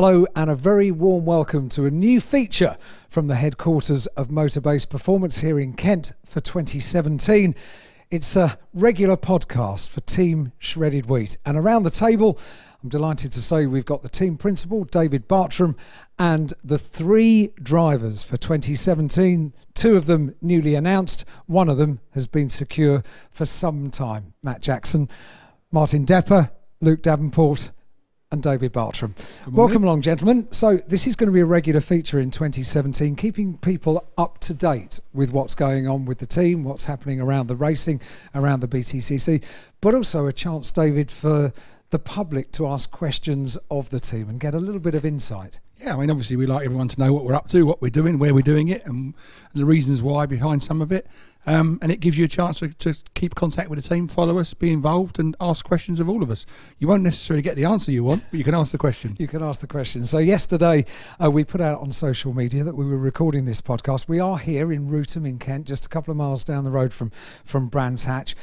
Hello and a very warm welcome to a new feature from the headquarters of Motorbase Performance here in Kent for 2017. It's a regular podcast for Team Shredded Wheat, and around the table I'm delighted to say we've got the team principal David Bartram and the three drivers for 2017. Two of them newly announced, one of them has been secure for some time. Matt Jackson, Martin Depper, Luke Davenport and David Bartram. Welcome along, gentlemen. So this is going to be a regular feature in 2017, keeping people up to date with what's going on with the team, what's happening around the racing, around the BTCC, but also a chance, David, for the public to ask questions of the team and get a little bit of insight. Yeah, I mean, obviously we like everyone to know what we're up to, what we're doing, where we're doing it, and the reasons why behind some of it. And it gives you a chance to keep contact with the team, follow us, be involved and ask questions of all of us. You won't necessarily get the answer you want, but you can ask the question. You can ask the question. So yesterday we put out on social media that we were recording this podcast. We are here in Rootham in Kent, just a couple of miles down the road from Brands Hatch.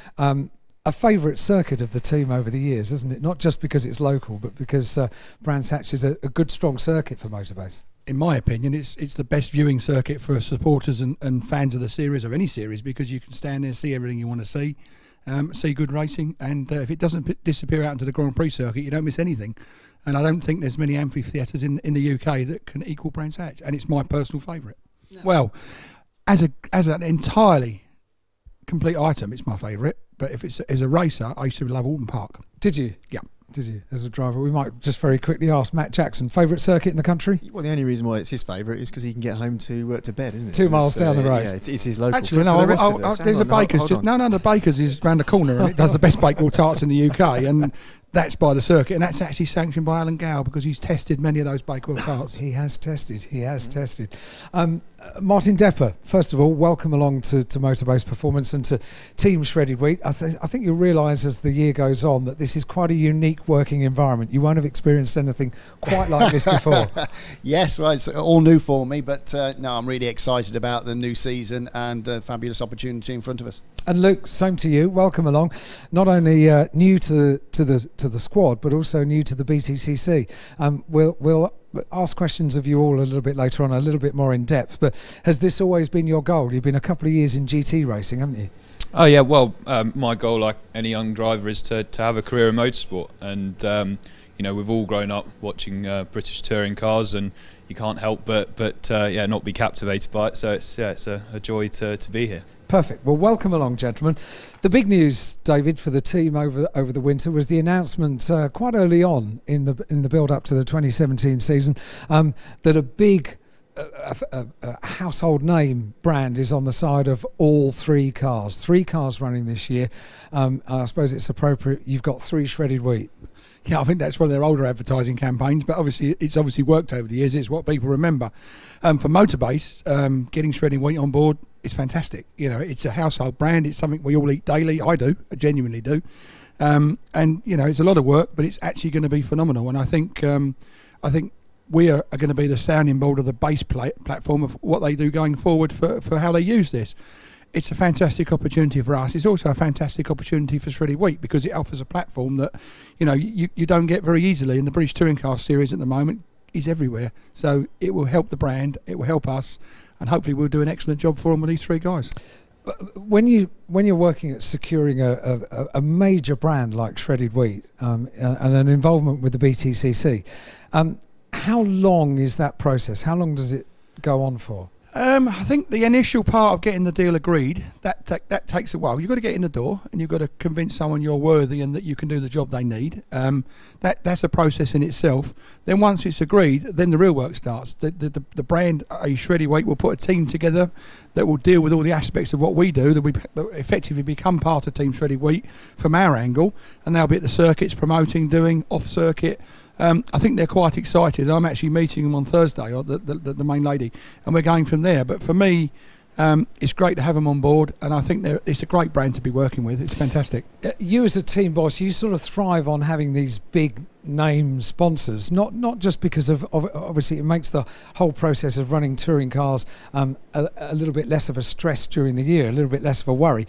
A favourite circuit of the team over the years, isn't it? Not just because it's local, but because Brands Hatch is a good, strong circuit for Motorbase. In my opinion, it's the best viewing circuit for supporters and fans of the series, or any series, because you can stand there, see everything you want to see good racing, and if it doesn't disappear out into the Grand Prix circuit, you don't miss anything. And I don't think there's many amphitheatres in the UK that can equal Brands Hatch, and it's my personal favourite. No. Well, as an entirely complete item, it's my favourite. But if it's as a racer, I used to love Alton Park. Did you? Yeah. Did you? As a driver, we might just very quickly ask Matt Jackson, favourite circuit in the country? Well, the only reason why it's his favourite is because he can get home to bed, isn't it? 2 miles down the road. Yeah, it's his local. Actually, no, there's a Baker's. The Baker's is round the corner, and it does the best baked tarts in the UK, and that's by the circuit, and that's actually sanctioned by Alan Hyde because he's tested many of those bakewell tarts. He has tested. He has tested. Martin Depper, first of all, welcome along to Motorbase Performance and to Team Shredded Wheat. I think you'll realise as the year goes on that this is quite a unique working environment. You won't have experienced anything quite like this before. Yes, well, it's all new for me, but no, I'm really excited about the new season and the fabulous opportunity in front of us. And Luke, same to you. Welcome along. Not only new to the squad, but also new to the BTCC. We'll ask questions of you all a little bit later on, a little bit more in depth. But has this always been your goal? You've been a couple of years in GT racing, haven't you? Oh yeah. Well, my goal, like any young driver, is to have a career in motorsport. And you know, we've all grown up watching British touring cars, and you can't help but yeah, not be captivated by it. So it's a joy to be here. Perfect. Well, welcome along, gentlemen. The big news, David, for the team over the winter was the announcement quite early on in the build up to the 2017 season that a big household name brand is on the side of all three cars. 3 cars running this year. I suppose it's appropriate. You've got 3 Shredded Wheat. Yeah, I think that's one of their older advertising campaigns, but obviously it's worked over the years. It's what people remember. For Motorbase, getting Shredded Wheat on board is fantastic. You know, it's a household brand. It's something we all eat daily. I do. I genuinely do. And you know, it's a lot of work, but it's actually going to be phenomenal. And I think we are going to be the sounding board of the base platform of what they do going forward for how they use this. It's a fantastic opportunity for us. It's also a fantastic opportunity for Shredded Wheat because it offers a platform that, you know, you don't get very easily. In the British Touring Car Series at the moment is everywhere. So it will help the brand, it will help us, and hopefully we'll do an excellent job for them with these 3 guys. When you're working at securing a major brand like Shredded Wheat and an involvement with the BTCC, how long is that process? How long does it go on for? I think the initial part of getting the deal agreed, that takes a while. You've got to get in the door and you've got to convince someone you're worthy and that you can do the job they need. That's a process in itself. Then once it's agreed, then the real work starts. The brand, a Shredded Wheat, will put a team together that will deal with all the aspects of what we do, that we effectively become part of Team Shredded Wheat from our angle, and they'll be at the circuits promoting, doing off-circuit. I think they're quite excited. I'm actually meeting them on Thursday, or the main lady, and we're going from there. But for me, it's great to have them on board, and I think it's a great brand to be working with. It's fantastic. You as a team boss, you sort of thrive on having these big name sponsors, not just because of obviously it makes the whole process of running touring cars a little bit less of a stress during the year, a little bit less of a worry,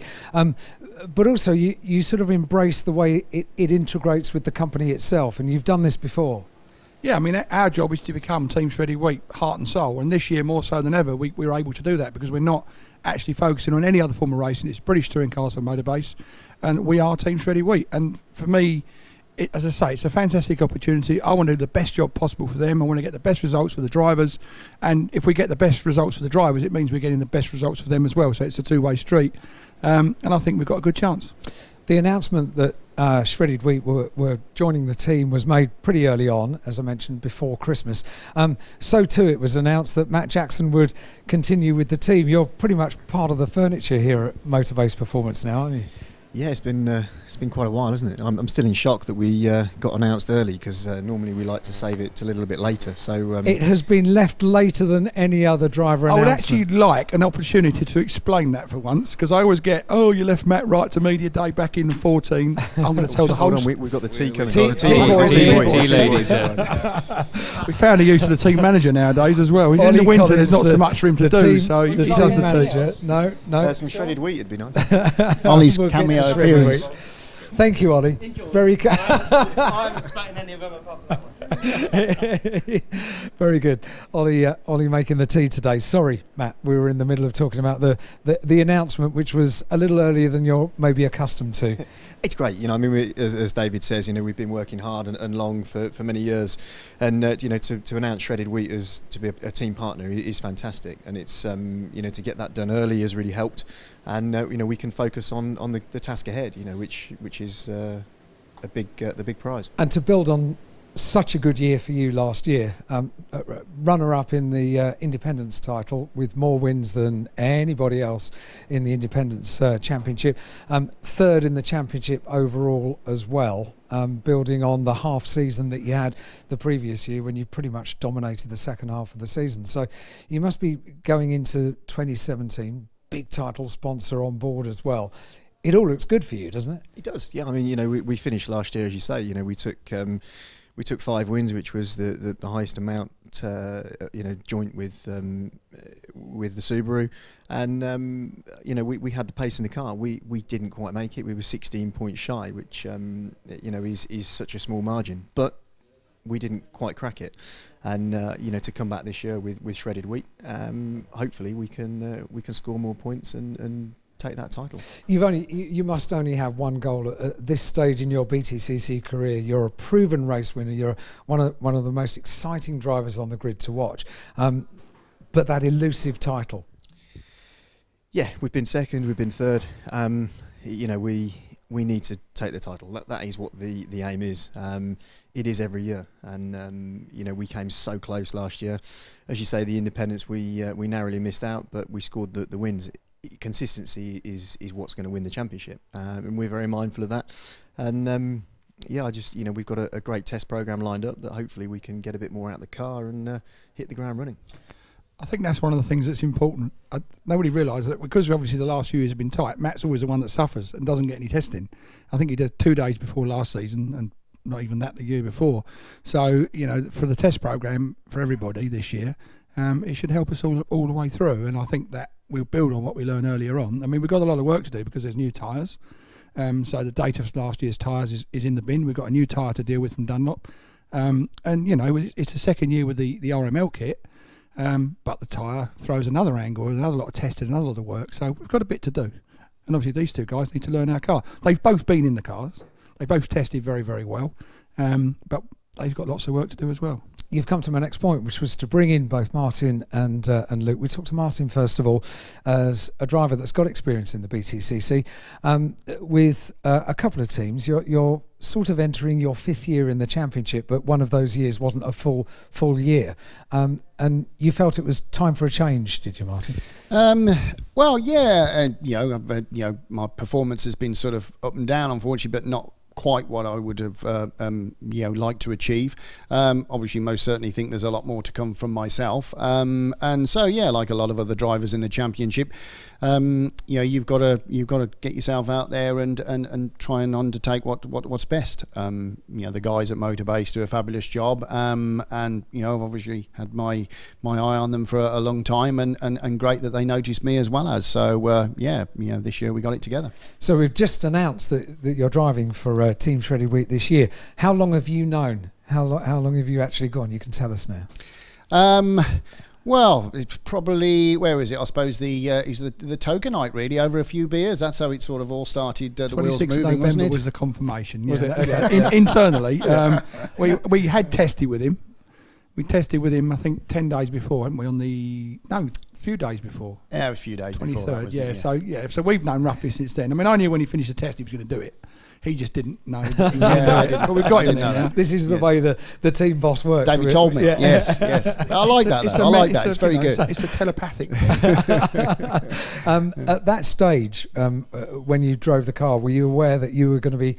but also you sort of embrace the way it integrates with the company itself, and you've done this before. Yeah, I mean, our job is to become Team Shredded Wheat, heart and soul. And this year, more so than ever, we're able to do that because we're not actually focusing on any other form of racing. It's British touring cars for Motorbase, and we are Team Shredded Wheat. And for me, as I say, it's a fantastic opportunity. I want to do the best job possible for them. I want to get the best results for the drivers. And if we get the best results for the drivers, it means we're getting the best results for them as well. So it's a two-way street. And I think we've got a good chance. The announcement that Shredded Wheat were joining the team was made pretty early on, as I mentioned, before Christmas. So too it was announced that Matt Jackson would continue with the team. You're pretty much part of the furniture here at Motorbase Performance now, aren't you? Yeah, it's been quite a while, isn't it? I'm still in shock that we got announced early because normally we like to save it a little bit later. So it has been left later than any other driver announcement. I would actually like an opportunity to explain that for once, because I always get, oh, you left Matt Wright to media day back in 14. I'm going to tell the whole. Hold on, we've got the tea coming. Tea ladies. We found a use of the team manager nowadays as well. In the winter, there's not so much for him to do, so he does the tea. No. Some shredded wheat would be nice. Ollie's cameo appearance. Thank you, Ollie. Enjoy. Very I haven't spat in any of them apart from that one. Very good. Ollie making the tea today. Sorry, Matt, we were in the middle of talking about the announcement, which was a little earlier than you're maybe accustomed to. It's great, you know. I mean, as David says, you know, we've been working hard and long for many years, and you know, to announce Shredded Wheat as to be a team partner is fantastic, and it's you know, to get that done early has really helped, and you know, we can focus on the task ahead, you know, which is the big prize. And to build on such a good year for you last year, runner-up in the Independence title with more wins than anybody else in the Independence Championship, third in the Championship overall as well, building on the half season that you had the previous year when you pretty much dominated the second half of the season. So you must be going into 2017, big title sponsor on board as well. It all looks good for you, doesn't it? It does, yeah. I mean, you know, we finished last year, as you say. You know, we took 5 wins, which was the highest amount, you know, joint with the Subaru, and you know, we had the pace in the car. We didn't quite make it. We were 16 points shy, which you know, is such a small margin, but we didn't quite crack it. And you know, to come back this year with Shredded Wheat, hopefully we can score more points and take that title. You must only have one goal at this stage in your BTCC career. You're a proven race winner. You're one of the most exciting drivers on the grid to watch. But that elusive title. Yeah, we've been second, we've been third. You know, we need to take the title. That is what the aim is. It is every year, and you know, we came so close last year. As you say, the Independence, we narrowly missed out, but we scored the wins. Consistency is what's going to win the championship, and we're very mindful of that. And yeah, you know, we've got a great test program lined up that hopefully we can get a bit more out of the car and hit the ground running. I think that's one of the things that's important. Nobody realises that because obviously the last few years have been tight. Matt's always the one that suffers and doesn't get any testing. I think he did 2 days before last season, and not even that the year before. So you know, for the test program for everybody this year, it should help us all the way through. And I think that we'll build on what we learned earlier on. I mean, we've got a lot of work to do because there's new tyres. So the data for last year's tyres is in the bin. We've got a new tyre to deal with from Dunlop. And, you know, it's the second year with the RML kit. But the tyre throws another angle, another lot of testing, another lot of work. So we've got a bit to do. And obviously these two guys need to learn our car. They've both been in the cars. They both tested very, very well. But they've got lots of work to do as well. You've come to my next point, which was to bring in both Martin and Luke. We talked to Martin first of all as a driver that's got experience in the BTCC with a couple of teams. You're sort of entering your 5th year in the championship, but one of those years wasn't a full year, and you felt it was time for a change, did you, Martin? Well, yeah, you know, my performance has been sort of up and down, unfortunately, but not quite what I would have you know, liked to achieve. Obviously, most certainly think there's a lot more to come from myself, and so yeah, like a lot of other drivers in the championship, you know, you've got to get yourself out there and try and undertake what's best. You know, the guys at Motorbase do a fabulous job, and you know, I've obviously had my eye on them for a long time, and great that they noticed me as well as. So yeah, you know, this year we got it together. So we've just announced that you're driving for for Team Shredded Wheat this year. How long have you known? How long have you actually gone? You can tell us now. Well, it's probably, where is it? I suppose is the tokenite really, over a few beers. That's how it sort of all started. The wheels moving, November wasn't it? was the confirmation. Was it? Internally, we had tested with him. We tested with him, I think, 10 days before, hadn't we? A few days before. Yeah, a few days before. 23rd, yeah. So we've known roughly since then. I mean, I knew when he finished the test he was going to do it. He just didn't know. But we've got him there now. This is the way the team boss works. David told me. Yeah. Yes. I like that. I like that. It's very good. It's a telepathic. At that stage, when you drove the car, were you aware that you were going to be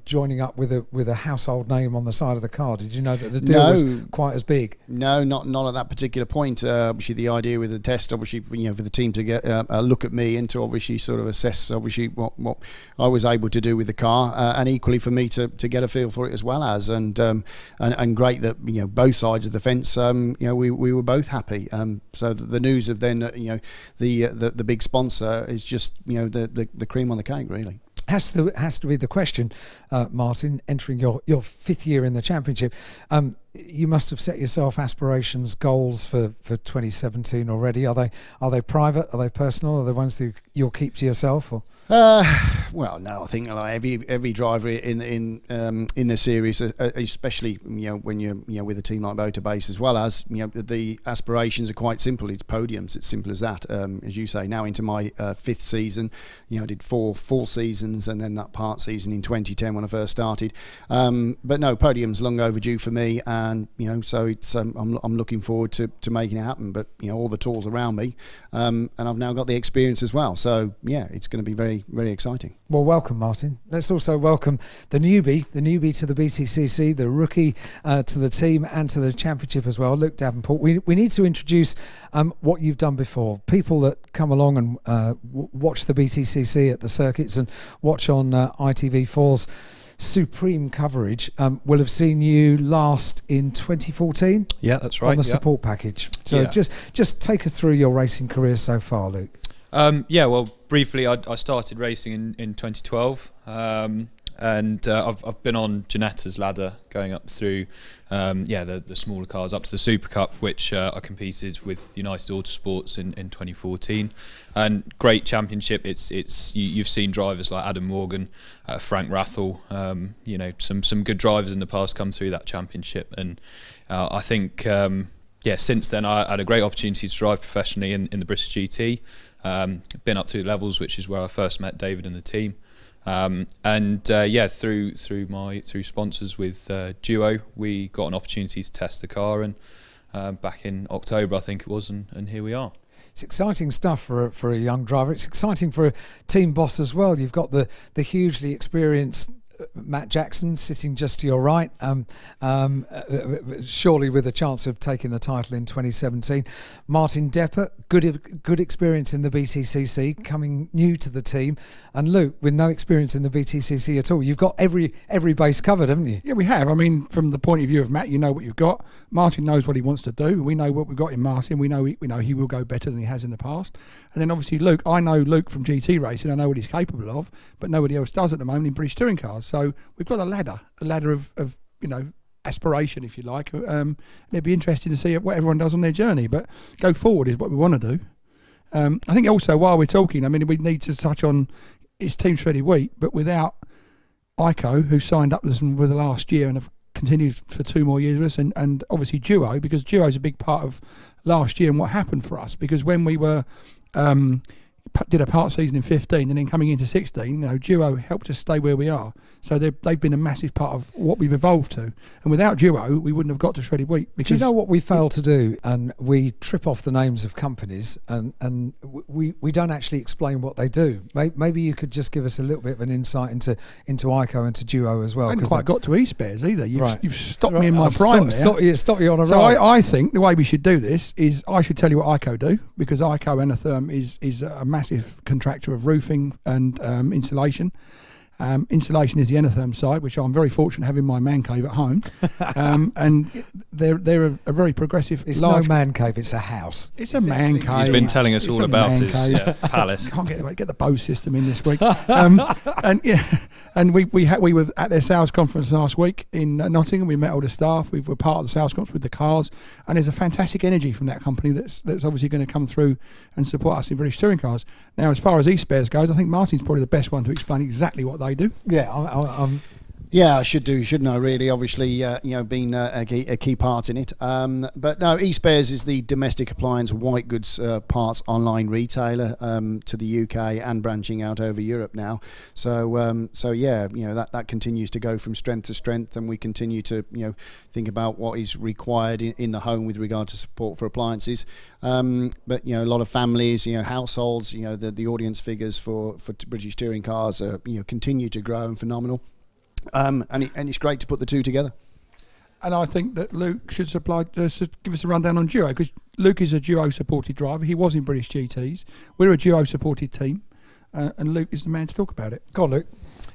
joining up with a household name on the side of the car? Did you know that the deal was quite as big? No, not at that particular point. Obviously, the idea with the test, obviously, for the team to get a look at me and to obviously sort of assess, obviously, what I was able to do with the car, and equally for me to get a feel for it as well as, and great that both sides of the fence, we were both happy. So the news of then the big sponsor is just the cream on the cake, really. Has to be the question, Martin. Entering your 5th year in the championship, you must have set yourself aspirations, goals for 2017 already. Are they private? Are they personal? Are they ones that you'll keep to yourself? Or? Well, no. I think like every driver in the series, especially when you're with a team like Motorbase, as well as the aspirations are quite simple. It's podiums. It's simple as that. As you say, now into my 5th season. I did 4 full seasons and then that part season in 2010 when I first started. But no, podium's long overdue for me. And so it's I'm looking forward to making it happen. But all the tools around me, and I've now got the experience as well. So yeah, it's going to be very, very exciting. Well, welcome, Martin. Let's also welcome the newbie to the BTCC, the rookie to the team and to the championship as well, Luke Davenport. We need to introduce what you've done before. People that come along and watch the BTCC at the circuits and watch on ITV4's supreme coverage will have seen you last in 2014. Yeah, that's right. On the support package. So just take us through your racing career so far, Luke. Well, briefly, I started racing in 2012, and I've been on Janetta's ladder going up through the smaller cars up to the Super Cup, which I competed with United Autosports in 2014, and great championship. You've seen drivers like Adam Morgan, Frank Rathel, some good drivers in the past come through that championship, and I think since then I had a great opportunity to drive professionally in the British GT. Been up through levels, which is where I first met David and the team. Through sponsors with Duo, we got an opportunity to test the car, and back in October I think it was, and here we are. It's exciting stuff for a young driver. It's exciting for a team boss as well. You've got the hugely experienced Matt Jackson sitting just to your right, surely with a chance of taking the title in 2017. Martin Deppert, good experience in the BTCC, coming new to the team, and Luke with no experience in the BTCC at all. You've got every base covered, haven't you? Yeah, we have. I mean, from the point of view of Matt, you know what you've got. Martin knows what he wants to do. We know what we've got in Martin. We know he will go better than he has in the past. And then obviously Luke, I know Luke from GT racing. I know what he's capable of, but nobody else does at the moment in British touring cars. So we've got a ladder of aspiration, if you like. And it'd be interesting to see what everyone does on their journey. But go forward is what we want to do. I think also while we're talking, I mean, we need to touch on it's Team Shredded Wheat, but without ICO, who signed up with us for the last year and have continued for 2 more years with us, and obviously Duo, because Duo is a big part of last year and what happened for us. Because when we were did a part season in 15 and then coming into 16, Duo helped us stay where we are. So they've been a massive part of what we've evolved to. And without Duo, we wouldn't have got to Shredded Wheat. Because do you know what we fail to do? And we trip off the names of companies and we don't actually explain what they do. Maybe you could just give us a little bit of an insight into ICO and to Duo as well. I haven't quite got to eSpares either. You've stopped me in my prime there. Stop you on a so roll. I think the way we should do this is I should tell you what ICO do, because ICO Enotherm is a massive contractor of roofing and insulation. Insulation is the Enotherm side, which I'm very fortunate to have in my man cave at home. And they're a very progressive. It's no man cave; it's a house. It's a man cave. He's been telling us all about his palace. Can't get the Bose system in this week. And we were at their sales conference last week in Nottingham. We met all the staff. We were part of the sales conference with the cars, and there's a fantastic energy from that company that's obviously going to come through and support us in British touring cars. Now, as far as eSpares goes, I think Martin's probably the best one to explain exactly what they do. Yeah, Yeah, I should do, shouldn't I? Really, obviously, being a key part in it. But no, eSpares is the domestic appliance white goods parts online retailer to the UK and branching out over Europe now. So yeah, that continues to go from strength to strength, and we continue to think about what is required in the home with regard to support for appliances. But a lot of families, households, the audience figures for British touring cars continue to grow and phenomenal. And it's great to put the two together. And I think that Luke should give us a rundown on Duo, because Luke is a Duo supported driver. He was in British GTs. We're a Duo supported team, and Luke is the man to talk about it. go on, Luke.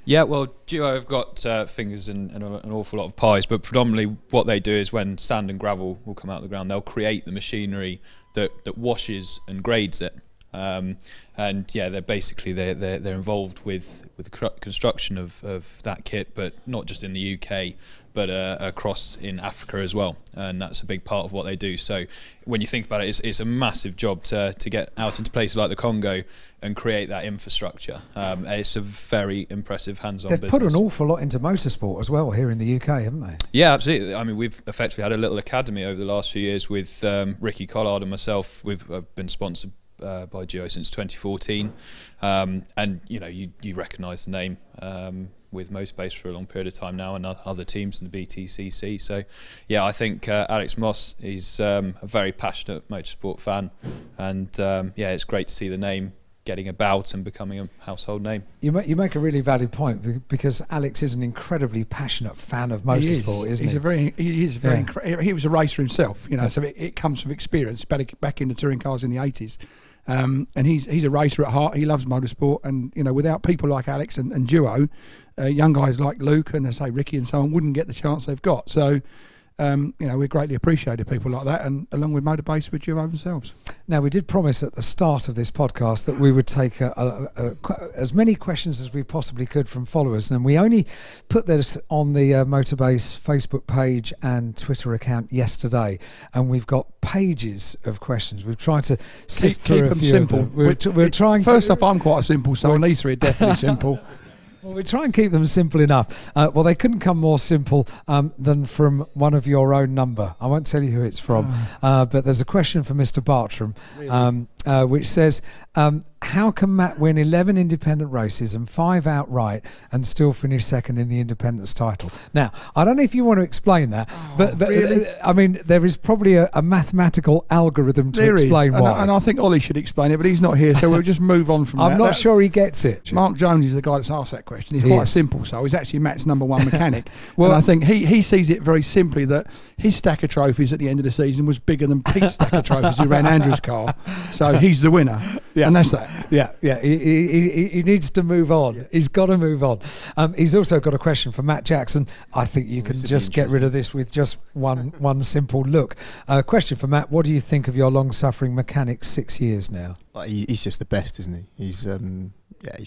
Yeah, well, Duo have got fingers in an awful lot of pies, but predominantly what they do is when sand and gravel will come out of the ground, they'll create the machinery that washes and grades it. And yeah, they're involved with the construction of that kit, but not just in the UK, but across in Africa as well, and that's a big part of what they do. So when you think about it, it's a massive job to get out into places like the Congo and create that infrastructure. It's a very impressive hands-on business. They've put an awful lot into motorsport as well here in the UK, haven't they? Yeah, absolutely. I mean, we've effectively had a little academy over the last few years with Ricky Collard and myself. We've been sponsored by Duo since 2014, and you recognise the name with Motorbase for a long period of time now, and other teams in the BTCC. So yeah, I think Alex Moss is a very passionate motorsport fan, and yeah, it's great to see the name getting about and becoming a household name. You make a really valid point, because Alex is an incredibly passionate fan of motorsport, isn't he? He was a racer himself, so it comes from experience back in the touring cars in the 80s. And he's a racer at heart. He loves motorsport, and without people like Alex and Duo, young guys like Luke and Ricky and so on wouldn't get the chance they've got. So we greatly appreciated people like that, and along with Motorbase, with Duo themselves. Now, we did promise at the start of this podcast that we would take as many questions as we possibly could from followers, and we only put this on the Motorbase Facebook page and Twitter account yesterday, and we've got pages of questions. We've tried to sift through a them few simple. Of them. We're trying. First off, I'm quite a simple soul, and these three are definitely simple. Well, we try and keep them simple enough. Well, they couldn't come more simple than from one of your own number. I won't tell you who it's from, but there's a question for Mr. Bartram, really? Which says, how can Matt win 11 independent races and 5 outright and still finish second in the independence title? Now, I don't know if you want to explain that, but really? I mean, there is probably a mathematical algorithm to explain why. And I think Ollie should explain it, but he's not here, so we'll just move on from that. I'm not sure he gets it. Mark Jones is the guy that's asked that question. He's quite simple, so he's actually Matt's #1 mechanic. Well, and I think he sees it very simply that his stack of trophies at the end of the season was bigger than Pete's stack of trophies who ran Andrew's car, so he's the winner. Yeah. And that's that. Yeah. He needs to move on. Yeah. He's got to move on. He's also got a question for Matt Jackson. I think you can just get rid of this with just one simple look. Question for Matt: what do you think of your long-suffering mechanic 6 years now? He's just the best, isn't he? He's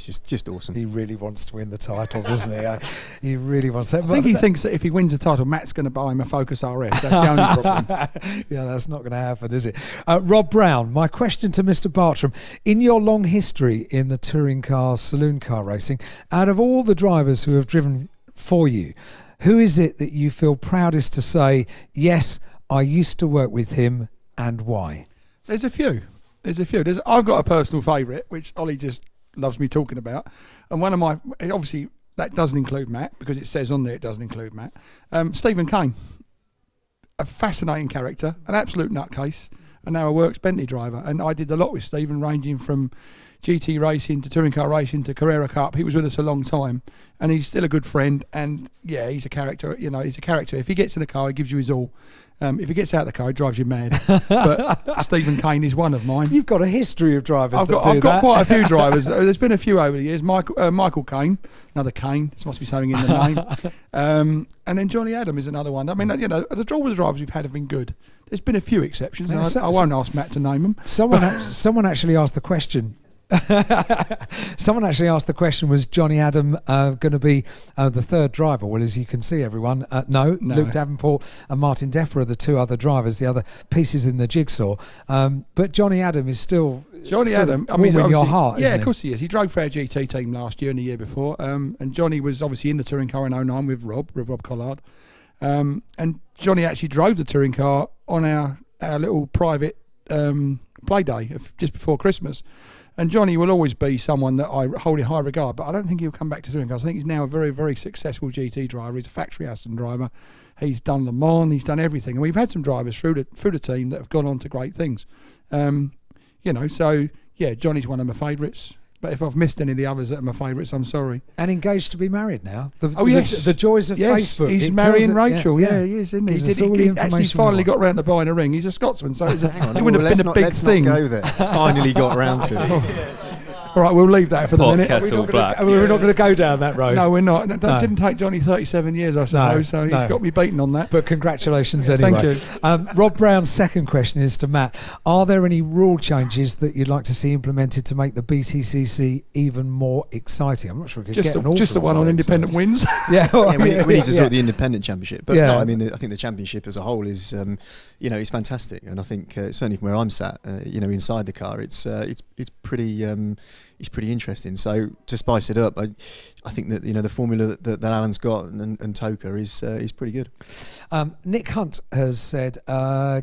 just awesome. He really wants to win the title, doesn't he? He really wants to. I think he thinks that if he wins the title, Matt's going to buy him a Focus RS. That's the only problem. Yeah, that's not going to happen, is it? Rob Brown, my question to Mr. Bartram: in your long history in the touring car, saloon car racing, out of all the drivers who have driven for you, who is it that you feel proudest to say, yes, I used to work with him, and why? There's a few. I've got a personal favourite, which Ollie just loves me talking about, and one of my, obviously that doesn't include Matt, because it says on there it doesn't include Matt. Stephen Kane, a fascinating character, an absolute nutcase, and now a works Bentley driver. And I did a lot with Stephen, ranging from GT racing to touring car racing to Carrera Cup. He was with us a long time, and he's still a good friend. And yeah, he's a character. He's a character. If he gets in the car, he gives you his all. If he gets out of the car, he drives you mad. But Stephen Kane is one of mine. You've got a history of drivers. I've got quite a few drivers. There's been a few over the years. Michael Kane, another Kane. This must be something in the name. And then Johnny Adam is another one. I mean, all the drivers we've had have been good. There's been a few exceptions. I won't ask Matt to name them. Someone actually asked the question Someone actually asked the question, was Johnny Adam going to be the third driver? Well, as you can see, everyone, no. Luke Davenport and Martin Depper are the two other drivers, the other pieces in the jigsaw. But Johnny Adam is still in your heart, yeah, isn't of course he is. He drove for our GT team last year and the year before. And Johnny was obviously in the touring car in 09 with Rob Collard. And Johnny actually drove the touring car on our little private play day just before Christmas. And Johnny will always be someone that I hold in high regard, but I don't think he'll come back to touring cars. I think he's now a very, very successful GT driver. He's a factory Aston driver. He's done Le Mans. He's done everything. And we've had some drivers through the team that have gone on to great things. So yeah, Johnny's one of my favourites. But if I've missed any of the others that are my favourites, I'm sorry. And engaged to be married now. Yes. The joys of Facebook. He's marrying Rachel. Yeah, he is, isn't he? He actually finally got round to buying a ring. He's a Scotsman, so it wouldn't have been a big thing. Let's not go there. Finally got round to it. All right, we'll leave that for the minute. We're not going to go down that road. No, we're not. That didn't take Johnny 37 years, I suppose, so he's got me beaten on that. But congratulations anyway. Thank you. Rob Brown's second question is to Matt. Are there any rule changes that you'd like to see implemented to make the BTCC even more exciting? I'm not sure we could get an awful just the one on independent wins. We need to sort the independent championship. But no, I mean, I think the championship as a whole is, it's fantastic. And I think certainly from where I'm sat, inside the car, it's pretty... it's pretty interesting. So to spice it up, I think that the formula that Alan's got and Toka is pretty good. Nick Hunt has said,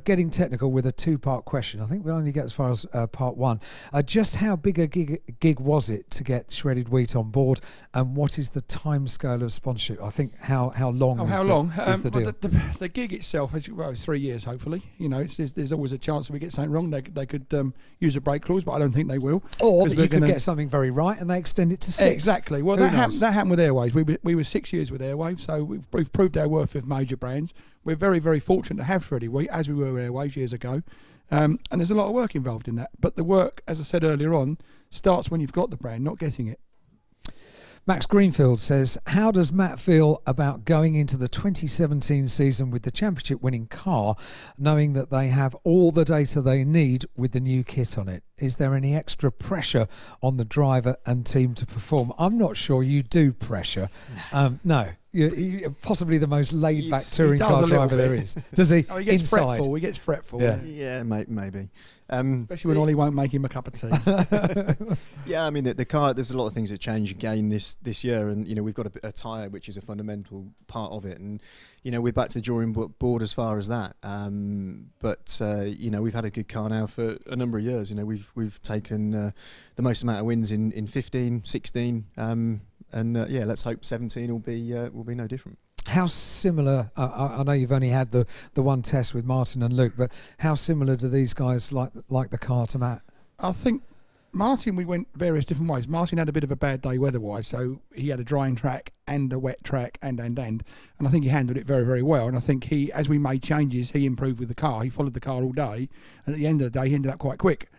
getting technical with a two-part question. I think we'll only get as far as part one. Just how big a gig was it to get Shredded Wheat on board, and what is the timescale of sponsorship? I think how long? Is the deal? The gig itself is 3 years. Hopefully, there's always a chance that we get something wrong. They could use a break clause, but I don't think they will. Or that you could get something very right and they extend it to 6. Exactly. Well, that happened with Airways. We were 6 years with Airways, so we've proved our worth with major brands. We're very, very fortunate to have Shredded Wheat, as we were with Airways years ago. And there's a lot of work involved in that. But the work, as I said earlier on, starts when you've got the brand, not getting it. Max Greenfield says, how does Matt feel about going into the 2017 season with the championship winning car, knowing that they have all the data they need with the new kit on it? Is there any extra pressure on the driver and team to perform? I'm not sure you do pressure. No. You're possibly the most laid-back touring car driver there is. Does he? He gets inside? Fretful. He gets fretful. Yeah, maybe. Especially when Ollie won't make him a cup of tea. Yeah, I mean the car. There's a lot of things that change again this year, and we've got a tyre which is a fundamental part of it, and we're back to the drawing board as far as that. But we've had a good car now for a number of years. We've taken the most amount of wins in 15, 16. Let's hope 17 will be no different. How similar? I know you've only had the one test with Martin and Luke, but how similar do these guys like the car to Matt? I think Martin, we went various different ways. Martin had a bit of a bad day weather-wise, so he had a drying track and a wet track and I think he handled it very, very well. And I think as we made changes, he improved with the car. He followed the car all day, and at the end of the day, he ended up quite quick.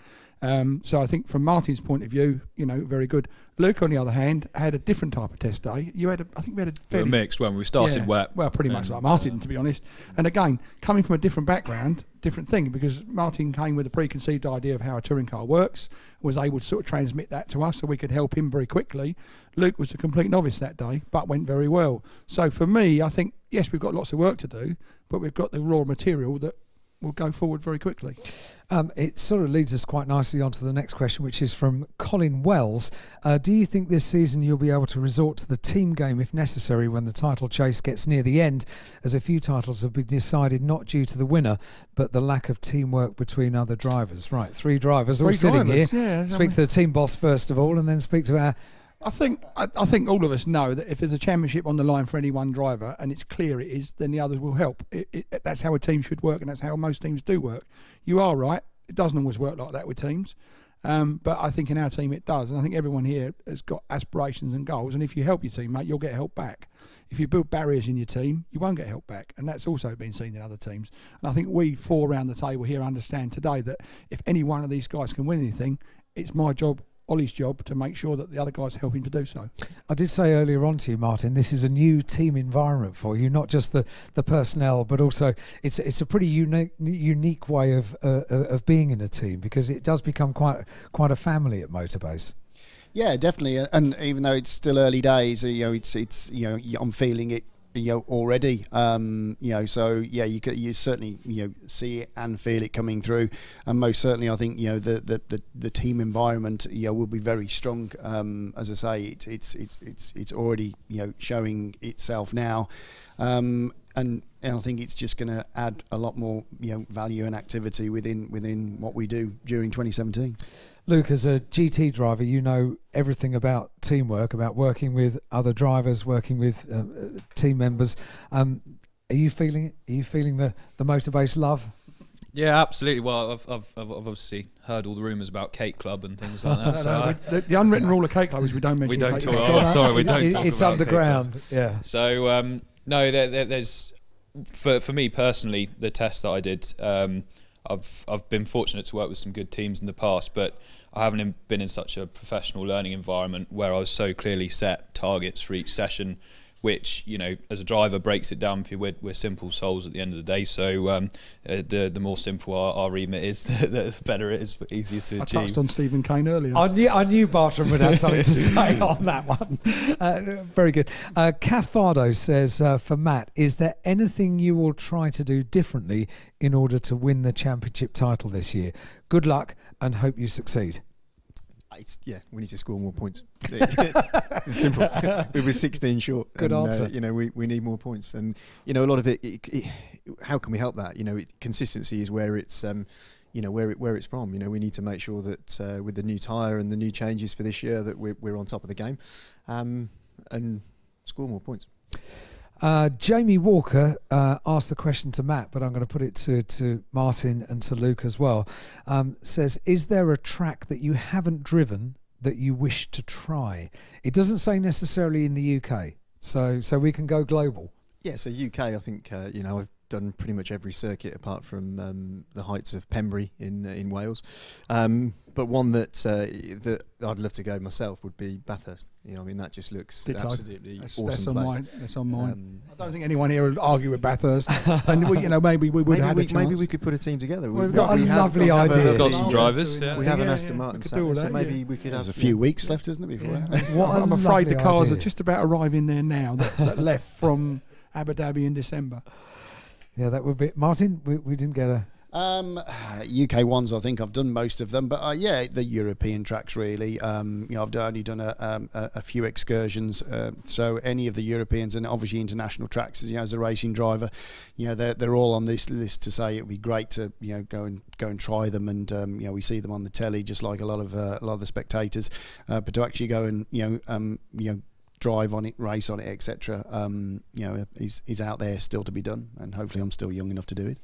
So I think from Martin's point of view, very good. Luke, on the other hand, had a different type of test day. I think we had a fairly mixed when we started wet. Well, pretty much like Martin, to be honest. And again, coming from a different background, different thing, because Martin came with a preconceived idea of how a touring car works, was able to sort of transmit that to us so we could help him very quickly. Luke was a complete novice that day, but went very well. So for me, I think, yes, we've got lots of work to do, but we've got the raw material that will go forward very quickly. It sort of leads us quite nicely on to the next question, which is from Colin Wells. Do you think this season you'll be able to resort to the team game if necessary when the title chase gets near the end, as a few titles have been decided not due to the winner, but the lack of teamwork between other drivers? Right, 3 drivers all sitting here. Yeah, speak to the team boss first of all, and then speak to our... I think all of us know that if there's a championship on the line for any one driver and it's clear it is, then the others will help. That's how a team should work, and that's how most teams do work. You are right. It doesn't always work like that with teams. But I think in our team it does. And I think everyone here has got aspirations and goals. And if you help your teammate, you'll get help back. If you build barriers in your team, you won't get help back. And that's also been seen in other teams. And I think we 4 around the table here understand today that if any one of these guys can win anything, it's my job Ollie's job to make sure that the other guys help him to do so. I did say earlier on to you, Martin, this is a new team environment for you, not just the personnel, but also it's a pretty unique way of being in a team, because it does become quite a family at Motorbase. Yeah, definitely. And even though it's still early days, I'm feeling it, already. So yeah, you certainly see it and feel it coming through, and most certainly I think the team environment will be very strong. As I say, it's already showing itself now. And I think it's just going to add a lot more value and activity within what we do during 2017. Luke, as a GT driver, you know everything about teamwork, about working with other drivers, working with team members. Are you feeling it? Are you feeling the Motorbase love? Yeah, absolutely. Well, I've obviously heard all the rumours about Cake Club and things like that. So the unwritten rule of Cake Club is we don't mention. We don't Cake talk. Club. Sorry, we don't talk. It's about underground. Cake Club. Yeah. So no, there's for me personally, the test that I did. I've been fortunate to work with some good teams in the past, but I haven't been in such a professional learning environment where I was so clearly set targets for each session, which as a driver breaks it down for you. We're simple souls at the end of the day, so the more simple our remit is, the better it is, easier to achieve. I touched on Stephen Kane earlier. I knew Bartram would have something to say on that one. Very good. Kath Fardo says, for Matt, is there anything you will try to do differently in order to win the championship title this year? Good luck and hope you succeed. We need to score more points. It's simple. We were 16 short. Good answer. We need more points, and a lot of it. How can we help that? Consistency is where it's where it's from. We need to make sure that with the new tyre and the new changes for this year that we're on top of the game, and score more points. Jamie Walker asked the question to Matt, but I'm going to put it to Martin and to Luke as well. Says, is there a track that you haven't driven that you wish to try? It doesn't say necessarily in the UK, so we can go global. Yeah, so UK, I think I've done pretty much every circuit apart from the heights of Pembrey in Wales. But one that I'd love to go myself would be Bathurst. That just looks absolutely awesome. That's on mine. I don't think anyone here would argue with Bathurst. And maybe we would have a chance. Maybe we could put a team together. We've got a lovely idea. We've got some drivers. We have an Aston Martin, so maybe we could have. There's a few weeks left, isn't it? Before I'm afraid the cars are just about arriving there now. That left from Abu Dhabi in December. Yeah, that would be Martin. We didn't get a. UK ones, I think I've done most of them, but the European tracks really. I've only done a few excursions, so any of the Europeans and obviously international tracks. As a racing driver, they're all on this list to say it would be great to go and try them, and we see them on the telly just like a lot of the spectators, but to actually go and drive on it, race on it, etc. He's out there still to be done, and hopefully I'm still young enough to do it.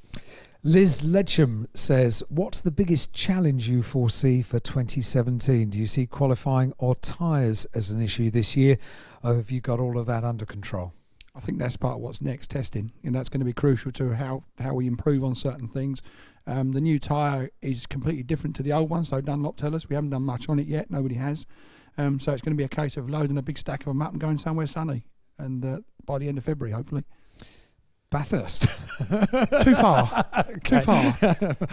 Liz Ledgeham says, what's the biggest challenge you foresee for 2017? Do you see qualifying or tyres as an issue this year, or have you got all of that under control? I think that's part of what's next, testing. That's going to be crucial to how we improve on certain things. The new tyre is completely different to the old one, so Dunlop tell us we haven't done much on it yet. Nobody has. So it's going to be a case of loading a big stack of them up and going somewhere sunny, and by the end of February, hopefully. Bathurst. Too far. Okay. Too far.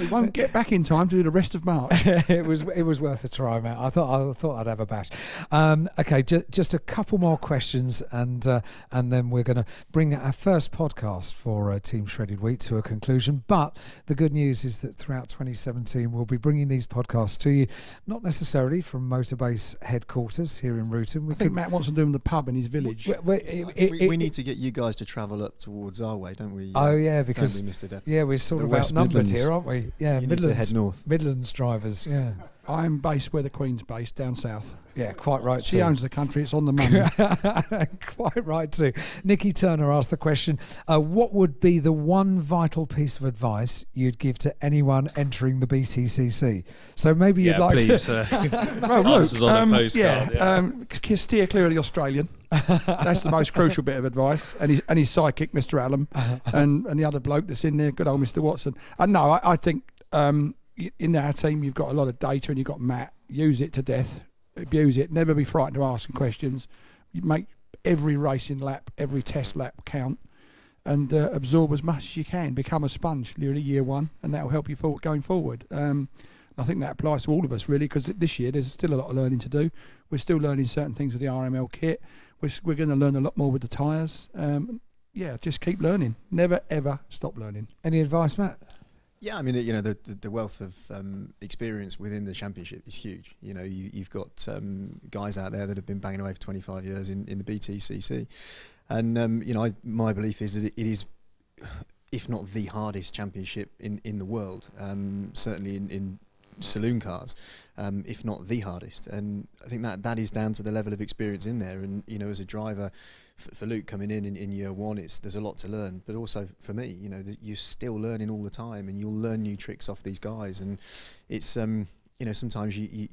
We won't get back in time to do the rest of March. It was worth a try, Matt. I thought I'd have a bash. Okay, just a couple more questions, and then we're going to bring our first podcast for Team Shredded Wheat to a conclusion. But the good news is that throughout 2017, we'll be bringing these podcasts to you, not necessarily from Motorbase headquarters here in Ruton. I think Matt wants to do in the pub in his village. We need to get you guys to travel up towards our way, don't we? Oh yeah, because we're sort of outnumbered here, aren't we? Yeah, you need to head north. Midlands drivers. Yeah, I'm based where the Queen's based, down south. Yeah, quite right. She owns the country. It's on the money. Quite right too. Nikki Turner asked the question: what would be the one vital piece of advice you'd give to anyone entering the BTCC? So maybe you'd like please, to. Well, look, on a postcard, steer clear of the Australian. That's the most crucial bit of advice. And his sidekick, Mr. Allen, and the other bloke that's in there, good old Mr. Watson. And no, I think in our team you've got a lot of data, and you've got Matt. Use it to death. abuse it. Never be frightened of asking questions. You make every racing lap, every test lap count, and absorb as much as you can. Become a sponge, really, year one, and that will help you going forward. I think that applies to all of us, really, because this year there's still a lot of learning to do. We're still learning certain things with the RML kit. We're going to learn a lot more with the tyres. Yeah, just keep learning. Never, ever stop learning. Any advice, Matt? Yeah, I mean, you know, the wealth of experience within the championship is huge. You know, you've got guys out there that have been banging away for 25 years in the BTCC, and you know, my belief is that it is, if not the hardest championship in the world, certainly in saloon cars, if not the hardest. And I think that is down to the level of experience in there. And you know, as a driver, for Luke coming in year one, there's a lot to learn. But also for me, you know, you're still learning all the time, and you'll learn new tricks off these guys. And it's you know, sometimes you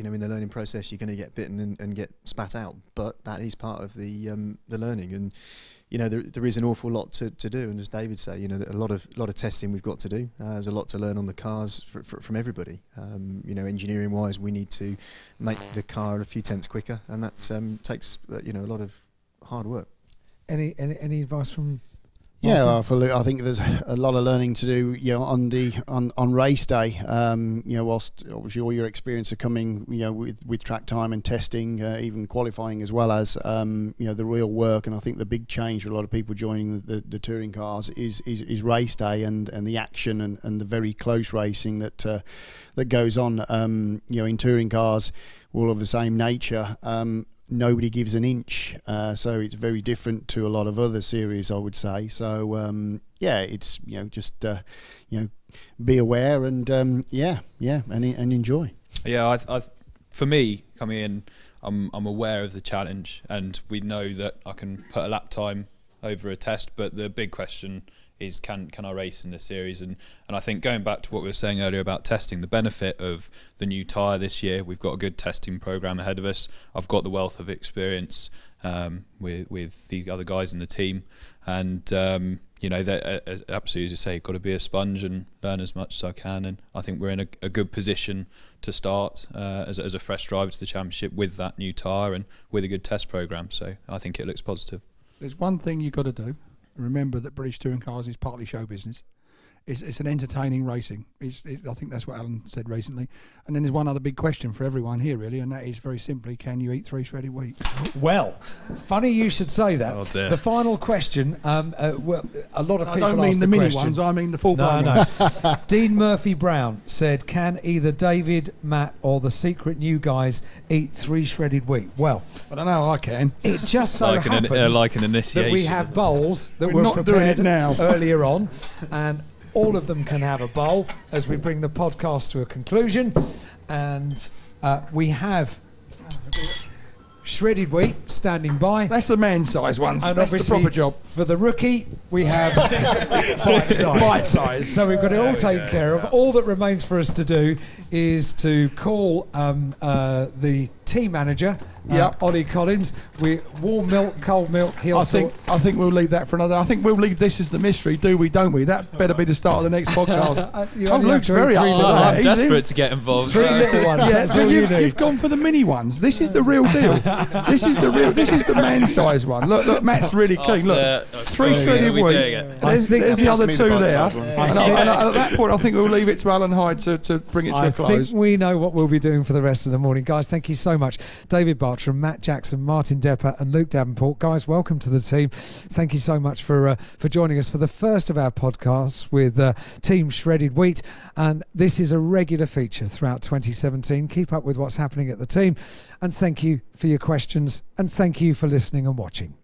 know, in the learning process, you're going to get bitten and get spat out. But that is part of the learning. And you know, there is an awful lot to do, and as David said, you know, a lot of testing we've got to do. There's a lot to learn on the cars from everybody. You know, engineering wise, we need to make the car a few tenths quicker, and that takes you know, a lot of hard work. Any advice from? Yeah, I think there's a lot of learning to do, you know, on race day. You know, whilst obviously all your experience are coming, you know, with track time and testing, even qualifying, as well as you know, the real work. And I think the big change for a lot of people joining the touring cars is race day and the action and the very close racing that goes on. You know, in touring cars, all of the same nature. Nobody gives an inch, so it's very different to a lot of other series, I would say. So yeah, it's, you know, just you know, be aware and yeah, and enjoy. Yeah, for me coming in, I'm aware of the challenge, and we know that I can put a lap time over a test. But the big question is, can I race in this series? And I think, going back to what we were saying earlier about testing, the benefit of the new tyre this year, we've got a good testing program ahead of us. I've got the wealth of experience with the other guys in the team, and you know, absolutely, as you say, got to be a sponge and learn as much as I can. And I think we're in a good position to start as a fresh driver to the championship with that new tyre and with a good test program. So I think it looks positive. There's one thing you've got to do. Remember that British Touring Cars is partly show business. It's an entertaining racing. I think that's what Alan said recently. And then there's one other big question for everyone here, really, and that is very simply, can you eat 3 shredded wheat? Well, funny you should say that. Oh dear. The final question, well, a lot of people I don't mean ask the mini question. ones, I mean the full-blown No. Dean Murphy-Brown said, can either David, Matt or the secret new guys eat 3 shredded wheat? Well, I don't know, I can. it just so happens like an initiation, that we have bowls that We're were not doing prepared it now. earlier on, and all of them can have a bowl as we bring the podcast to a conclusion. And we have shredded wheat standing by. That's the man-size ones. And That's the obviously, proper job. for the rookie, we have bite-size. Bite-size. So we've got it all taken care of. All that remains for us to do is to call the team manager, Ollie Collins. Warm milk, cold milk. I think we'll leave that for another. I think we'll leave this as the mystery. Do we? Don't we? That better be the start of the next podcast. Luke's very up for that. I'm desperate to get involved. 3 little ones. Yeah, That's so all you need. you've gone for the mini ones. This is the real deal. This is the man-size one. Look, Matt's really keen. Look, 3 shredded wheat. There's the other 2 there. And at that point, I think we'll leave it to Alan Hyde to bring it to a close. I think we know what we'll be doing for the rest of the morning. Guys, thank you so much. David Bartram, Matt Jackson, Martin Depper and Luke Davenport. Guys, welcome to the team. Thank you so much for joining us for the first of our podcasts with Team Shredded Wheat. And this is a regular feature throughout 2017. Keep up with what's happening at the team. And thank you for your questions. And thank you for listening and watching.